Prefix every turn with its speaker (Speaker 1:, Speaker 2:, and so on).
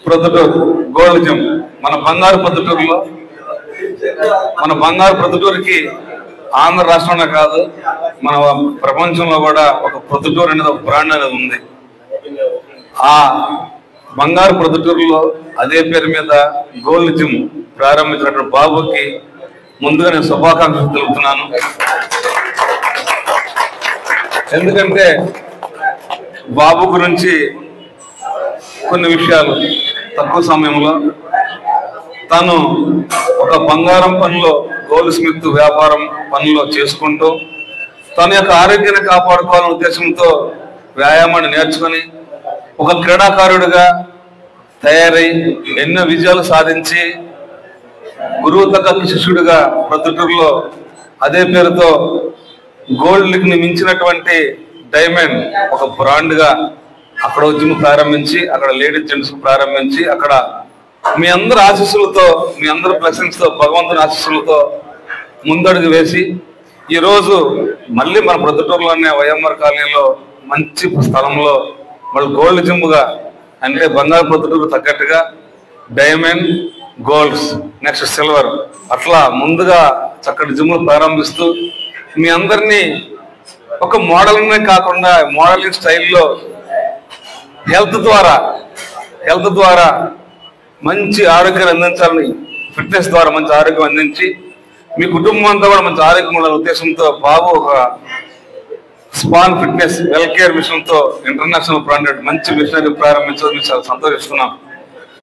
Speaker 1: Proddatur gold gym మన బంగారు ప్రొద్దుటూరుకి ఆంధ్ర రాష్ట్రంలో కాదు మన ప్రపంచంలో కూడా ఒక ప్రొద్దుటూరు అనేది ఒక బ్రాండ్ అనేది ఉంది. ఆ బంగారు ప్రొద్దుటూరులో అదే పేరు మీద గోల్డ్ జిమ్ ప్రారంభించినటువంటి బాబుకి ముందుగా నేను శుభాకాంక్షలు తెలుపుతున్నాను. ఎందుకంటే బాబు గురించి కొన్ని విషయాలు తక్కువ సమయంలో తను ఒక బంగారం పనిలో గోల్డ్ స్మిత్ వ్యాపారం పనిలో చేసుకుంటూ తన యొక్క ఆరోగ్యాన్ని కాపాడుకోవాలనే ఉద్దేశంతో వ్యాయామాన్ని నేర్చుకొని ఒక క్రీడాకారుడిగా తయారై ఎన్నో విజయాలు సాధించి గురువు తగ్గ శిష్యుడిగా ప్రొద్దుటూరులో అదే పేరుతో గోల్డ్ లీగ్ ని మించినటువంటి డైమండ్ ఒక బ్రాండ్ గా అక్కడ జిమ్ ప్రారంభించి అక్కడ లేడీస్ జెంట్స్ ప్రారంభించి అక్కడ మీ అందరి ఆశీస్సులతో మీ అందరి బ్లెస్సింగ్స్ తో భగవంతుని ఆశీస్సులతో ముందడుగు వేసి ఈరోజు మళ్ళీ మన ప్రొద్దుటూరులోనే వైఎంఆర్ కాలనీలో మంచి స్థలంలో మళ్ళీ గోల్డ్ జిమ్ గా అంటే బంగారు ప్రొద్దుటూరు తగ్గట్టుగా డైమండ్ గోల్డ్స్ నెక్స్ట్ సిల్వర్ అట్లా ముందుగా చక్కటి జిమ్లు ప్రారంభిస్తూ మీ అందరినీ ఒక మోడల్నే కాకుండా మోడలింగ్ స్టైల్లో హెల్త్ ద్వారా మంచి ఆరోగ్యాన్ని అందించాలని ఫిట్నెస్ ద్వారా మంచి ఆరోగ్యం అందించి మీ కుటుంబం అంతా కూడా మంచి ఆరోగ్యం ఉండాలనే ఉద్దేశంతో బాబు ఒక span fitness well care machine తో ఇంటర్నేషనల్ బ్రాండెడ్ మంచి మిషనరీ ప్రారంభించడం చాలా సంతోషిస్తున్నాం.